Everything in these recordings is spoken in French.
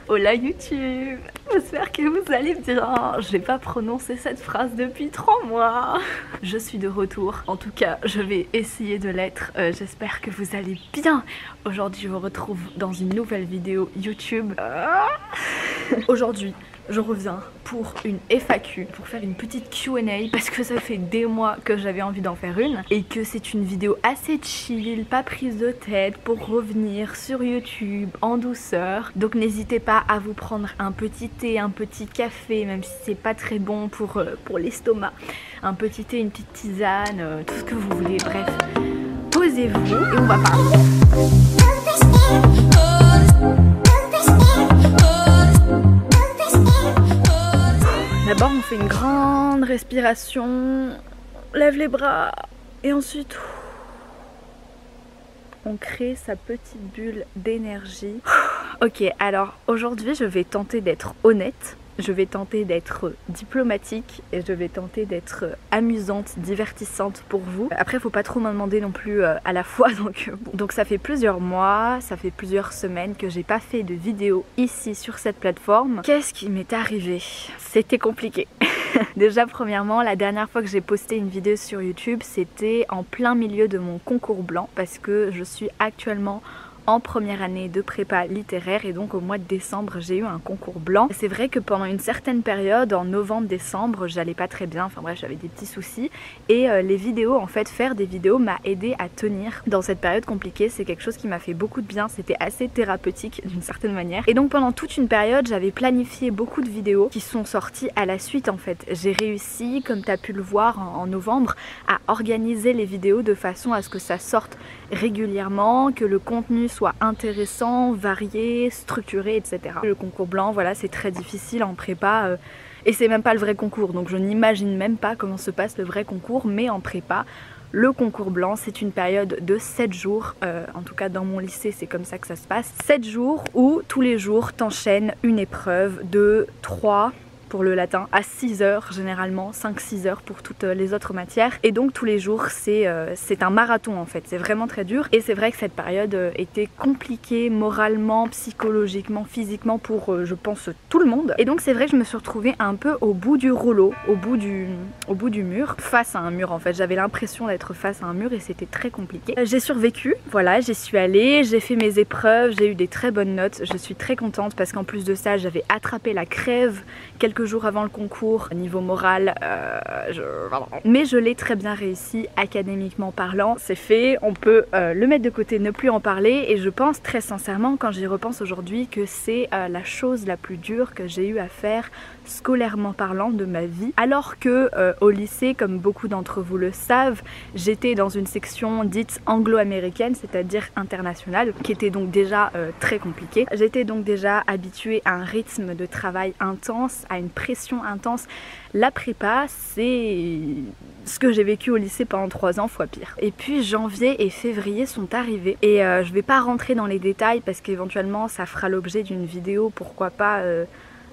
Hola YouTube, j'espère que vous allez bien. J'ai pas prononcé cette phrase depuis 3 mois. Je suis de retour, en tout cas je vais essayer de l'être. J'espère que vous allez bien. Aujourd'hui je vous retrouve dans une nouvelle vidéo YouTube. Aujourd'hui je reviens pour une FAQ, pour faire une petite Q&A parce que ça fait des mois que j'avais envie d'en faire une et que c'est une vidéo assez chill, pas prise de tête, pour revenir sur YouTube en douceur. Donc n'hésitez pas à vous prendre un petit thé, un petit café, même si c'est pas très bon pour l'estomac. Un petit thé, une petite tisane, tout ce que vous voulez, bref. Posez-vous et on va parler. D'abord on fait une grande respiration, on lève les bras et ensuite on crée sa petite bulle d'énergie. Ok, alors aujourd'hui je vais tenter d'être honnête, je vais tenter d'être diplomatique et je vais tenter d'être amusante, divertissante pour vous. Après faut pas trop m'en demander non plus à la fois, donc ça fait plusieurs mois, ça fait plusieurs semaines que j'ai pas fait de vidéo ici sur cette plateforme. Qu'est-ce qui m'est arrivé? C'était compliqué. Déjà premièrement, la dernière fois que j'ai posté une vidéo sur YouTube, c'était en plein milieu de mon concours blanc parce que je suis actuellement en première année de prépa littéraire et donc au mois de décembre j'ai eu un concours blanc. C'est vrai que pendant une certaine période, en novembre-décembre, j'allais pas très bien, enfin bref j'avais des petits soucis et les vidéos, en fait faire des vidéos m'a aidé à tenir dans cette période compliquée. C'est quelque chose qui m'a fait beaucoup de bien, c'était assez thérapeutique d'une certaine manière et donc pendant toute une période j'avais planifié beaucoup de vidéos qui sont sorties à la suite en fait. J'ai réussi, comme tu as pu le voir en novembre, à organiser les vidéos de façon à ce que ça sorte régulièrement, que le contenu soit intéressant, varié, structuré, etc. Le concours blanc, voilà, c'est très difficile en prépa et c'est même pas le vrai concours, donc je n'imagine même pas comment se passe le vrai concours, mais en prépa, le concours blanc, c'est une période de 7 jours, en tout cas dans mon lycée c'est comme ça que ça se passe. 7 jours où tous les jours t'enchaînes une épreuve de 3 pour le latin à 6 heures généralement, 5-6 heures pour toutes les autres matières et donc tous les jours c'est un marathon en fait, c'est vraiment très dur et c'est vrai que cette période était compliquée moralement, psychologiquement, physiquement pour je pense tout le monde et donc c'est vrai que je me suis retrouvée un peu au bout du rouleau, au bout du mur, face à un mur en fait, j'avais l'impression d'être face à un mur et c'était très compliqué. J'ai survécu, voilà, j'y suis allée, j'ai fait mes épreuves, j'ai eu des très bonnes notes, je suis très contente parce qu'en plus de ça j'avais attrapé la crève quelques jours avant le concours, niveau moral, mais je l'ai très bien réussi académiquement parlant, c'est fait, on peut le mettre de côté, ne plus en parler et je pense très sincèrement quand j'y repense aujourd'hui que c'est la chose la plus dure que j'ai eu à faire scolairement parlant de ma vie, alors que au lycée, comme beaucoup d'entre vous le savent, j'étais dans une section dite anglo-américaine, c'est-à-dire internationale, qui était donc déjà très compliquée. J'étais donc déjà habituée à un rythme de travail intense, à une pression intense. La prépa, c'est ce que j'ai vécu au lycée pendant 3 ans, fois pire. Et puis janvier et février sont arrivés et je vais pas rentrer dans les détails parce qu'éventuellement ça fera l'objet d'une vidéo, pourquoi pas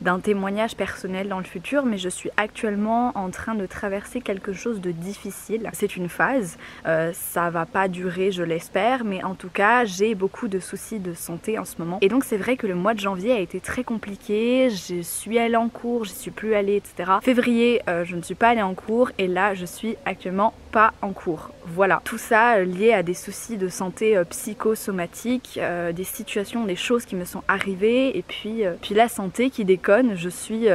d'un témoignage personnel dans le futur, mais je suis actuellement en train de traverser quelque chose de difficile. C'est une phase, ça va pas durer je l'espère, mais en tout cas j'ai beaucoup de soucis de santé en ce moment et donc c'est vrai que le mois de janvier a été très compliqué. Je suis allée en cours, je suis plus allée, etc. Février je ne suis pas allée en cours et là je suis actuellement pas en cours. Voilà, tout ça lié à des soucis de santé psychosomatiques, des situations, des choses qui me sont arrivées et puis la santé qui déconne. Je suis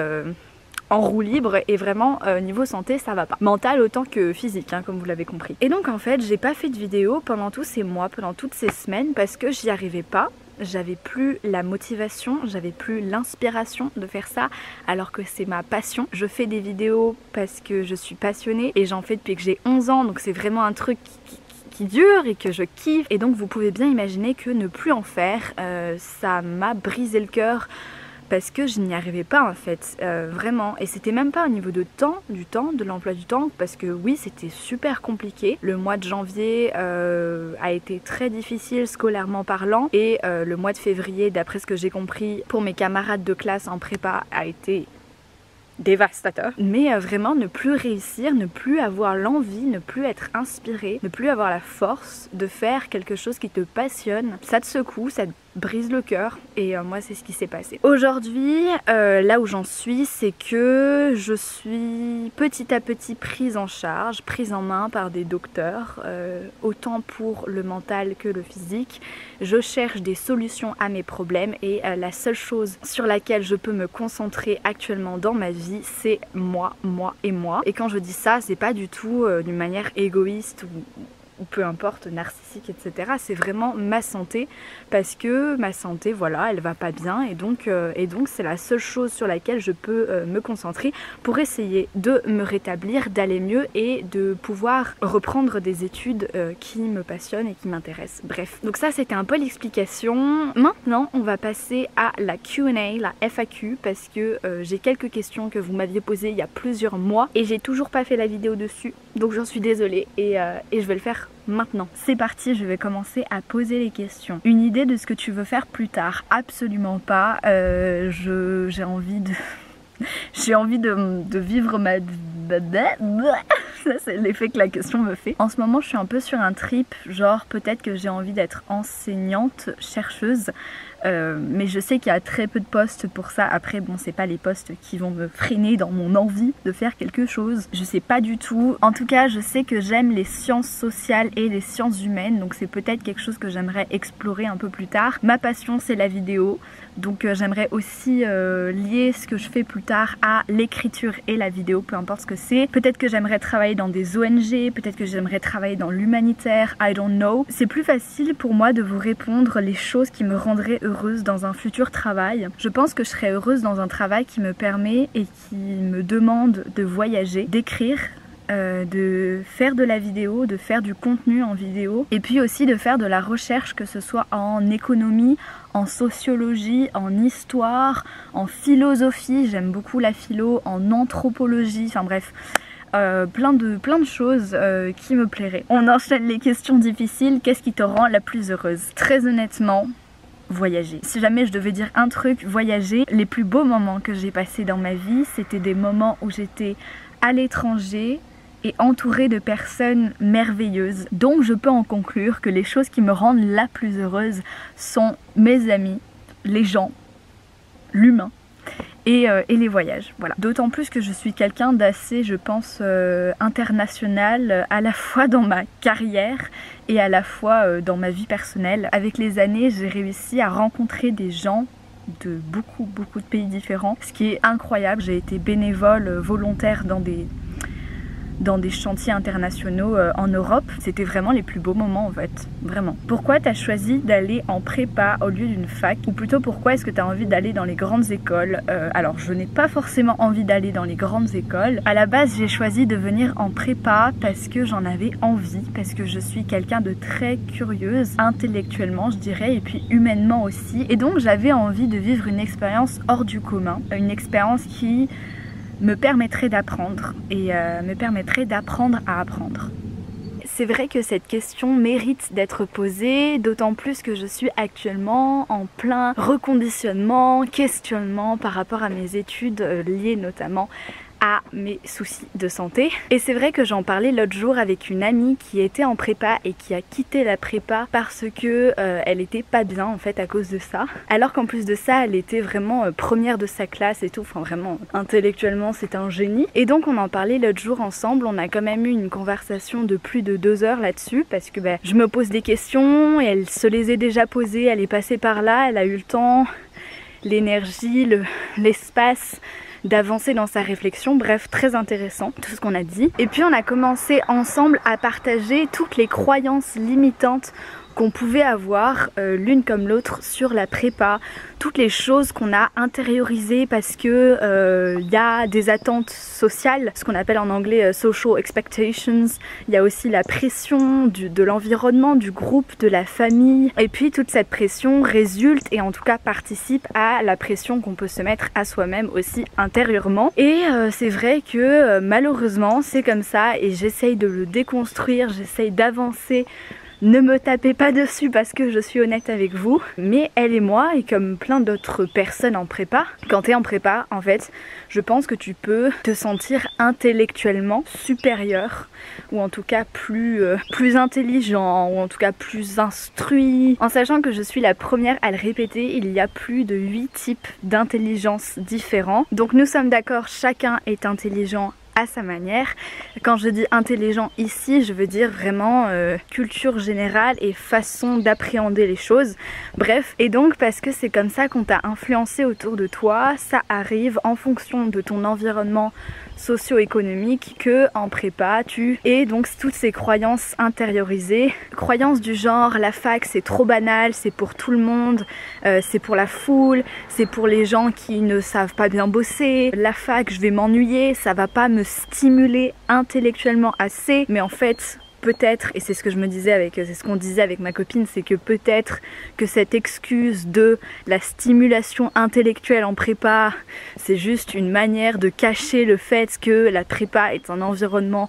en roue libre et vraiment niveau santé ça va pas. Mental autant que physique hein, comme vous l'avez compris. Et donc en fait j'ai pas fait de vidéo pendant tous ces mois, pendant toutes ces semaines parce que j'y arrivais pas. J'avais plus la motivation, j'avais plus l'inspiration de faire ça alors que c'est ma passion. Je fais des vidéos parce que je suis passionnée et j'en fais depuis que j'ai 11 ans donc c'est vraiment un truc qui dure et que je kiffe et donc vous pouvez bien imaginer que ne plus en faire ça m'a brisé le cœur parce que je n'y arrivais pas en fait, vraiment. Et c'était même pas au niveau de de l'emploi du temps, parce que oui c'était super compliqué. Le mois de janvier a été très difficile scolairement parlant et le mois de février, d'après ce que j'ai compris, pour mes camarades de classe en prépa a été dévastateur. Mais vraiment ne plus réussir, ne plus avoir l'envie, ne plus être inspiré, ne plus avoir la force de faire quelque chose qui te passionne, ça te secoue, ça te brise le cœur et moi c'est ce qui s'est passé. Aujourd'hui là où j'en suis, c'est que je suis petit à petit prise en charge, prise en main par des docteurs, autant pour le mental que le physique. Je cherche des solutions à mes problèmes et la seule chose sur laquelle je peux me concentrer actuellement dans ma vie, c'est moi, moi et moi. Et quand je dis ça, c'est pas du tout d'une manière égoïste ou peu importe, narcissique, etc. C'est vraiment ma santé, parce que ma santé, voilà, elle va pas bien et donc c'est la seule chose sur laquelle je peux me concentrer pour essayer de me rétablir, d'aller mieux et de pouvoir reprendre des études qui me passionnent et qui m'intéressent. Bref, donc ça c'était un peu l'explication. Maintenant, on va passer à la Q&A, la FAQ, parce que j'ai quelques questions que vous m'aviez posées il y a plusieurs mois et j'ai toujours pas fait la vidéo dessus, donc j'en suis désolée et je vais le faire maintenant. C'est parti, je vais commencer à poser les questions. Une idée de ce que tu veux faire plus tard? Absolument pas. J'ai envie de... j'ai envie de vivre ma... Ça c'est l'effet que la question me fait. En ce moment je suis un peu sur un trip, genre peut-être que j'ai envie d'être enseignante, chercheuse. Mais je sais qu'il y a très peu de postes pour ça. Après bon, c'est pas les postes qui vont me freiner dans mon envie de faire quelque chose. Je sais pas du tout. En tout cas je sais que j'aime les sciences sociales et les sciences humaines, donc c'est peut-être quelque chose que j'aimerais explorer un peu plus tard. Ma passion c'est la vidéo, donc j'aimerais aussi lier ce que je fais plus tard à l'écriture et la vidéo, peu importe ce que c'est. Peut-être que j'aimerais travailler dans des ONG, peut-être que j'aimerais travailler dans l'humanitaire, I don't know. C'est plus facile pour moi de vous répondre les choses qui me rendraient heureuse dans un futur travail. Je pense que je serais heureuse dans un travail qui me permet et qui me demande de voyager, d'écrire, de faire de la vidéo, de faire du contenu en vidéo et puis aussi de faire de la recherche, que ce soit en économie, en sociologie, en histoire, en philosophie, j'aime beaucoup la philo, en anthropologie, enfin bref. Plein de choses qui me plairaient. On enchaîne les questions difficiles. Qu'est-ce qui te rend la plus heureuse? Très honnêtement, voyager. Si jamais je devais dire un truc, voyager. Les plus beaux moments que j'ai passés dans ma vie, c'était des moments où j'étais à l'étranger et entourée de personnes merveilleuses. Donc je peux en conclure que les choses qui me rendent la plus heureuse sont mes amis, les gens, l'humain et les voyages. Voilà. D'autant plus que je suis quelqu'un d'assez, je pense, international, à la fois dans ma carrière et à la fois dans ma vie personnelle. Avec les années, j'ai réussi à rencontrer des gens de beaucoup de pays différents, ce qui est incroyable. J'ai été bénévole volontaire dans des chantiers internationaux en Europe. C'était vraiment les plus beaux moments en fait, vraiment. Pourquoi tu as choisi d'aller en prépa au lieu d'une fac? Ou plutôt pourquoi est-ce que tu as envie d'aller dans les grandes écoles? Alors je n'ai pas forcément envie d'aller dans les grandes écoles. À la base j'ai choisi de venir en prépa parce que j'en avais envie, parce que je suis quelqu'un de très curieuse, intellectuellement je dirais, et puis humainement aussi. Et donc j'avais envie de vivre une expérience hors du commun, une expérience qui me permettrait d'apprendre et me permettrait d'apprendre à apprendre. C'est vrai que cette question mérite d'être posée, d'autant plus que je suis actuellement en plein reconditionnement, questionnement par rapport à mes études liées notamment à mes soucis de santé. Et c'est vrai que j'en parlais l'autre jour avec une amie qui était en prépa et qui a quitté la prépa parce que elle était pas bien en fait à cause de ça. Alors qu'en plus de ça, elle était vraiment première de sa classe et tout, enfin vraiment intellectuellement c'est un génie. Et donc on en parlait l'autre jour ensemble, on a quand même eu une conversation de plus de 2 heures là-dessus parce que je me pose des questions et elle se les est déjà posées, elle est passée par là, elle a eu le temps, l'énergie, l'espace d'avancer dans sa réflexion. Bref, très intéressant tout ce qu'on a dit. Et puis on a commencé ensemble à partager toutes les croyances limitantes qu'on pouvait avoir l'une comme l'autre sur la prépa, toutes les choses qu'on a intériorisées parce que y a des attentes sociales, ce qu'on appelle en anglais social expectations. Il y a aussi la pression de l'environnement, du groupe, de la famille, et puis toute cette pression résulte et en tout cas participe à la pression qu'on peut se mettre à soi-même aussi intérieurement. Et c'est vrai que malheureusement c'est comme ça et j'essaye de le déconstruire, j'essaye d'avancer Ne me tapez pas dessus parce que je suis honnête avec vous, mais elle et moi, et comme plein d'autres personnes en prépa, quand t'es en prépa, en fait, je pense que tu peux te sentir intellectuellement supérieur, ou en tout cas plus intelligent, ou en tout cas plus instruit, en sachant que je suis la première à le répéter, il y a plus de 8 types d'intelligence différents. Donc nous sommes d'accord, chacun est intelligent à sa manière. Quand je dis intelligent ici, je veux dire vraiment culture générale et façon d'appréhender les choses. Bref, et donc parce que c'est comme ça qu'on t'a influencé autour de toi, ça arrive en fonction de ton environnement socio-économique que en prépa tu aies donc toutes ces croyances intériorisées, croyances du genre la fac c'est trop banal, c'est pour tout le monde, c'est pour la foule, c'est pour les gens qui ne savent pas bien bosser, la fac je vais m'ennuyer, ça va pas me stimuler intellectuellement assez, mais en fait peut-être, et c'est ce que je me disais c'est ce qu'on disait avec ma copine, c'est que peut-être que cette excuse de la stimulation intellectuelle en prépa, c'est juste une manière de cacher le fait que la prépa est un environnement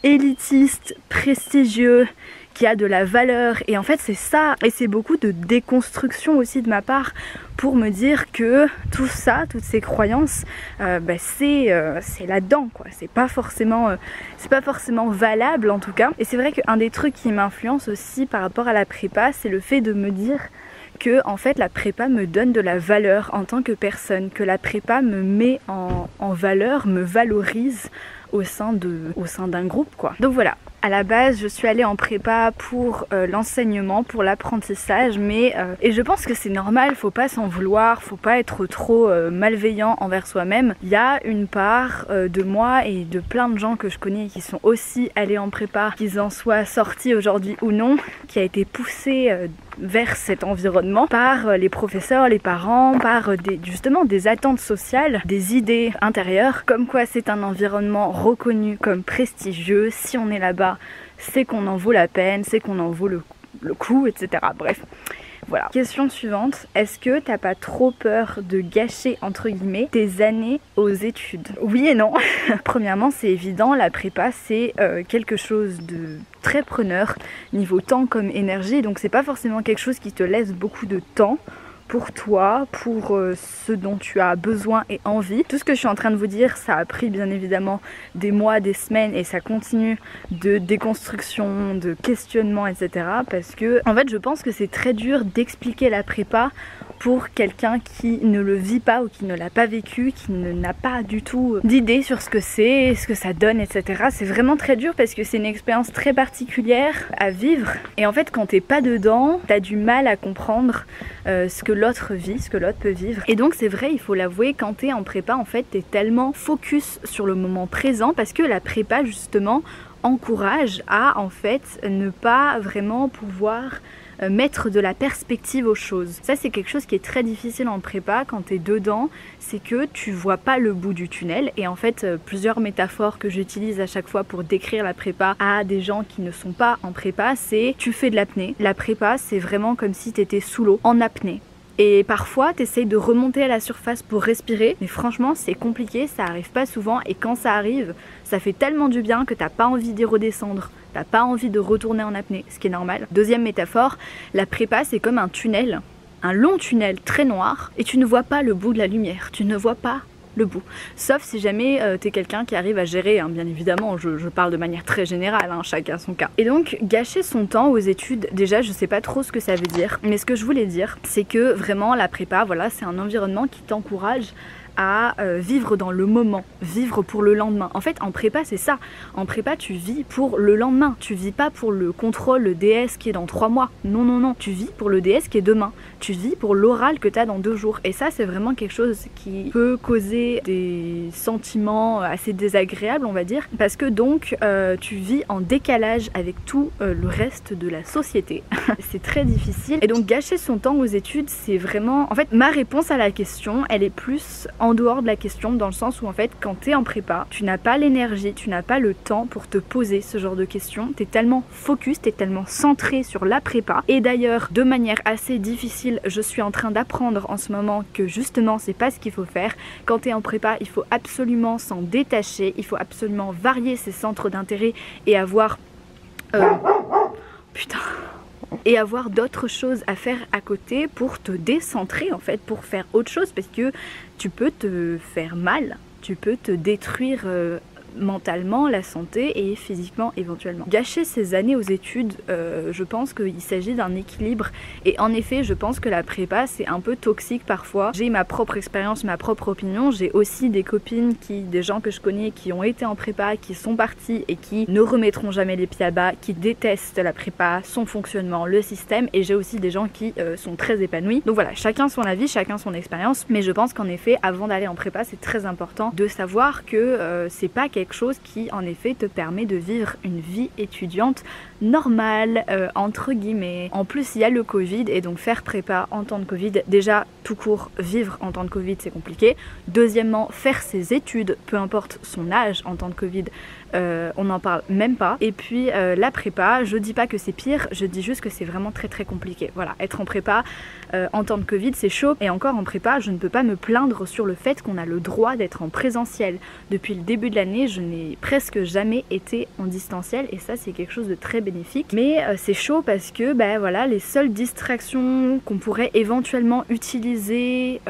élitiste, prestigieux, qui a de la valeur, et en fait c'est ça, et c'est beaucoup de déconstruction aussi de ma part pour me dire que tout ça, toutes ces croyances, c'est là-dedans quoi, c'est pas forcément valable en tout cas. Et c'est vrai qu'un des trucs qui m'influence aussi par rapport à la prépa, c'est le fait de me dire que en fait la prépa me donne de la valeur en tant que personne, que la prépa me met en valeur, me valorise au sein d'un groupe quoi. Donc voilà, à la base je suis allée en prépa pour l'enseignement, pour l'apprentissage, et je pense que c'est normal, faut pas s'en vouloir, faut pas être trop malveillant envers soi-même. Il y a une part de moi et de plein de gens que je connais qui sont aussi allés en prépa, qu'ils en soient sortis aujourd'hui ou non, qui a été poussée vers cet environnement par les professeurs, les parents, par justement des attentes sociales, des idées intérieures, comme quoi c'est un environnement reconnu comme prestigieux, si on est là-bas c'est qu'on en vaut la peine, c'est qu'on en vaut le coup, etc. Bref. Voilà. Question suivante, est-ce que t'as pas trop peur de gâcher entre guillemets tes années aux études? Oui et non. Premièrement c'est évident, la prépa c'est quelque chose de très preneur niveau temps comme énergie, donc c'est pas forcément quelque chose qui te laisse beaucoup de temps pour toi, pour ce dont tu as besoin et envie. Tout ce que je suis en train de vous dire, ça a pris bien évidemment des mois, des semaines, et ça continue de déconstruction, de questionnement, etc. Parce que en fait je pense que c'est très dur d'expliquer la prépa pour quelqu'un qui ne le vit pas ou qui ne l'a pas vécu, qui n'a pas du tout d'idée sur ce que c'est, ce que ça donne, etc. C'est vraiment très dur parce que c'est une expérience très particulière à vivre, et en fait quand t'es pas dedans, t'as du mal à comprendre ce que l'autre vit, ce que l'autre peut vivre. Et donc c'est vrai, il faut l'avouer, quand t'es en prépa, en fait t'es tellement focus sur le moment présent, parce que la prépa justement encourage à en fait ne pas vraiment pouvoir mettre de la perspective aux choses. Ça c'est quelque chose qui est très difficile en prépa quand t'es dedans, c'est que tu vois pas le bout du tunnel. Et en fait plusieurs métaphores que j'utilise à chaque fois pour décrire la prépa à des gens qui ne sont pas en prépa, c'est tu fais de l'apnée. La prépa c'est vraiment comme si t'étais sous l'eau, en apnée. Et parfois t'essayes de remonter à la surface pour respirer, mais franchement c'est compliqué, ça arrive pas souvent, et quand ça arrive, ça fait tellement du bien que t'as pas envie d'y redescendre, t'as pas envie de retourner en apnée, ce qui est normal. Deuxième métaphore, la prépa c'est comme un tunnel, un long tunnel très noir, et tu ne vois pas le bout de la lumière, tu ne vois pas le bout. Sauf si jamais t'es quelqu'un qui arrive à gérer, hein, bien évidemment, je parle de manière très générale, hein, chacun son cas. Et donc gâcher son temps aux études, déjà je sais pas trop ce que ça veut dire, mais ce que je voulais dire c'est que vraiment la prépa, voilà, c'est un environnement qui t'encourage à vivre dans le moment, vivre pour le lendemain. En fait en prépa c'est ça, en prépa tu vis pour le lendemain, tu vis pas pour le contrôle, le DS qui est dans 3 mois, non non non, tu vis pour le DS qui est demain, tu vis pour l'oral que tu as dans 2 jours. Et ça c'est vraiment quelque chose qui peut causer des sentiments assez désagréables on va dire, parce que donc tu vis en décalage avec tout le reste de la société. C'est très difficile, et donc gâcher son temps aux études c'est vraiment, en fait ma réponse à la question elle est plus en dehors de la question, dans le sens où en fait quand t'es en prépa, tu n'as pas l'énergie, tu n'as pas le temps pour te poser ce genre de questions, t'es tellement focus, t'es tellement centré sur la prépa. Et d'ailleurs de manière assez difficile, je suis en train d'apprendre en ce moment que justement c'est pas ce qu'il faut faire. Quand t'es en prépa, il faut absolument s'en détacher, il faut absolument varier ses centres d'intérêt et avoir putain et avoir d'autres choses à faire à côté pour te décentrer en fait, pour faire autre chose, parce que tu peux te faire mal, tu peux te détruire mentalement, la santé et physiquement éventuellement. Gâcher ses années aux études, je pense qu'il s'agit d'un équilibre et en effet je pense que la prépa c'est un peu toxique parfois. J'ai ma propre expérience, ma propre opinion, j'ai aussi des copines, des gens que je connais qui ont été en prépa, qui sont partis et qui ne remettront jamais les pieds à bas, qui détestent la prépa, son fonctionnement, le système, et j'ai aussi des gens qui sont très épanouis. Donc voilà, chacun son avis, chacun son expérience, mais je pense qu'en effet avant d'aller en prépa c'est très important de savoir que c'est pas quelque chose qui en effet te permet de vivre une vie étudiante normale entre guillemets. En plus il y a le Covid et donc faire prépa en temps de Covid, déjà tout court vivre en temps de Covid c'est compliqué. Deuxièmement faire ses études peu importe son âge en temps de Covid, on n'en parle même pas. Et puis la prépa, je dis pas que c'est pire, je dis juste que c'est vraiment très très compliqué. Voilà, être en prépa en temps de Covid c'est chaud, et encore en prépa je ne peux pas me plaindre sur le fait qu'on a le droit d'être en présentiel. Depuis le début de l'année je n'ai presque jamais été en distanciel et ça c'est quelque chose de très bénéfique. Mais c'est chaud parce que voilà, les seules distractions qu'on pourrait éventuellement utiliser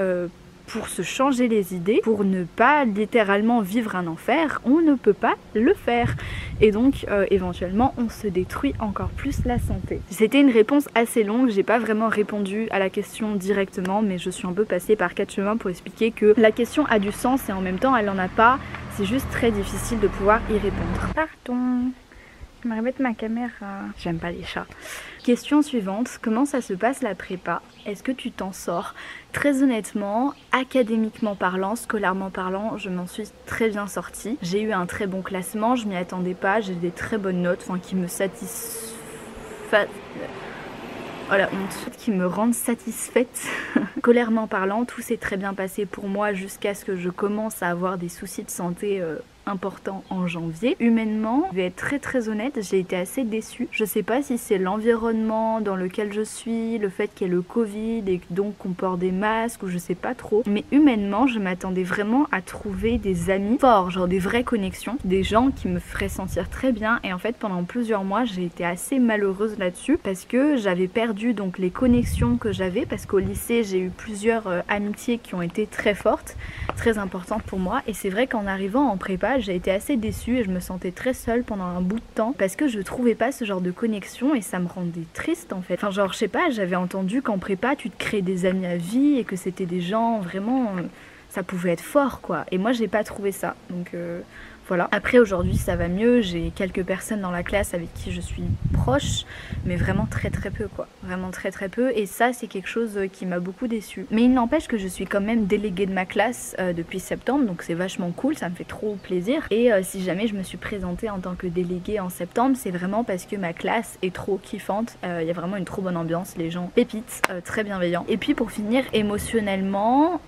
pour se changer les idées, pour ne pas littéralement vivre un enfer, on ne peut pas le faire. Et donc éventuellement on se détruit encore plus la santé. C'était une réponse assez longue, j'ai pas vraiment répondu à la question directement, mais je suis un peu passée par 4 chemins pour expliquer que la question a du sens et en même temps elle en a pas. C'est juste très difficile de pouvoir y répondre. Pardon, je vais remettre ma caméra. J'aime pas les chats. Question suivante, comment ça se passe la prépa? Est-ce que tu t'en sors? Très honnêtement, académiquement parlant, scolairement parlant, je m'en suis très bien sortie. J'ai eu un très bon classement, je m'y attendais pas, j'ai des très bonnes notes, qui me satisfont. Oh la honte, qui me rendent satisfaite. Scolairement parlant, tout s'est très bien passé pour moi jusqu'à ce que je commence à avoir des soucis de santé important en janvier. Humainement, je vais être très très honnête, j'ai été assez déçue. Je sais pas si c'est l'environnement dans lequel je suis, le fait qu'il y ait le Covid et donc qu'on porte des masques ou je sais pas trop. Mais humainement, je m'attendais vraiment à trouver des amis forts, genre des vraies connexions, des gens qui me feraient sentir très bien. Et en fait, pendant plusieurs mois, j'ai été assez malheureuse là-dessus parce que j'avais perdu donc les connexions que j'avais, parce qu'au lycée, j'ai eu plusieurs amitiés qui ont été très fortes, très importantes pour moi. Et c'est vrai qu'en arrivant en prépa, j'ai été assez déçue et je me sentais très seule pendant un bout de temps parce que je trouvais pas ce genre de connexion et ça me rendait triste en fait. Genre je sais pas, j'avais entendu qu'en prépa tu te crées des amis à vie et que c'était des gens vraiment, ça pouvait être fort quoi. Et moi j'ai pas trouvé ça, donc voilà. Après aujourd'hui ça va mieux, j'ai quelques personnes dans la classe avec qui je suis proche, mais vraiment très très peu quoi, vraiment très très peu, et ça c'est quelque chose qui m'a beaucoup déçue. Mais il n'empêche que je suis quand même déléguée de ma classe depuis septembre, donc c'est vachement cool, ça me fait trop plaisir. Et si jamais je me suis présentée en tant que déléguée en septembre, c'est vraiment parce que ma classe est trop kiffante, il y a vraiment une trop bonne ambiance, les gens pépites, très bienveillants. Et puis pour finir, émotionnellement,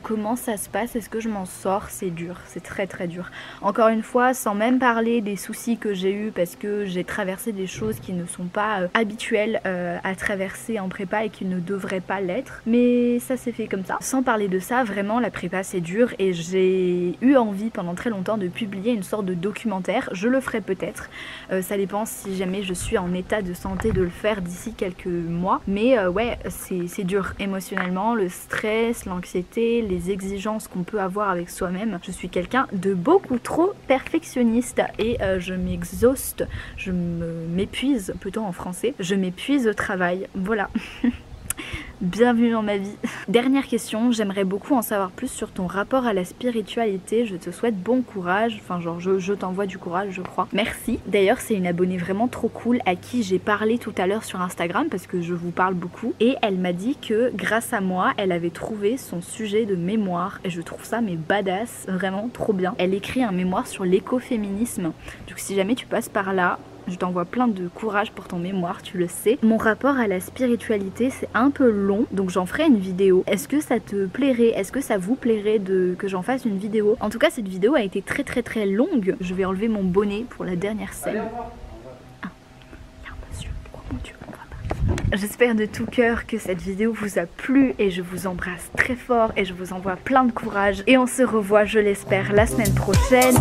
comment ça se passe, est-ce que je m'en sors? C'est dur, c'est très très dur. Encore une fois, sans même parler des soucis que j'ai eu parce que j'ai traversé des choses qui ne sont pas habituelles à traverser en prépa et qui ne devraient pas l'être. Mais ça s'est fait comme ça. Sans parler de ça, vraiment la prépa c'est dur et j'ai eu envie pendant très longtemps de publier une sorte de documentaire. Je le ferai peut-être. Ça dépend si jamais je suis en état de santé de le faire d'ici quelques mois. Mais ouais, c'est dur émotionnellement, le stress, l'anxiété, les exigences qu'on peut avoir avec soi-même. Je suis quelqu'un de beaucoup trop perfectionniste et je m'exhauste, je m'épuise, plutôt en français, je m'épuise au travail, voilà. Bienvenue dans ma vie. Dernière question, j'aimerais beaucoup en savoir plus sur ton rapport à la spiritualité. Je te souhaite bon courage, enfin genre je t'envoie du courage je crois. Merci. D'ailleurs c'est une abonnée vraiment trop cool à qui j'ai parlé tout à l'heure sur Instagram parce que je vous parle beaucoup, et elle m'a dit que grâce à moi elle avait trouvé son sujet de mémoire et je trouve ça mais badass, vraiment trop bien. Elle écrit un mémoire sur l'écoféminisme, donc si jamais tu passes par là, je t'envoie plein de courage pour ton mémoire, tu le sais. Mon rapport à la spiritualité, c'est un peu long, donc j'en ferai une vidéo. Est-ce que ça te plairait? Est-ce que ça vous plairait que j'en fasse une vidéo? En tout cas, cette vidéo a été très très très longue. Je vais enlever mon bonnet pour la dernière scène. Ah, il y a un monsieur. Oh mon Dieu, on va pas. J'espère de tout cœur que cette vidéo vous a plu et je vous embrasse très fort et je vous envoie plein de courage. Et on se revoit, je l'espère, la semaine prochaine.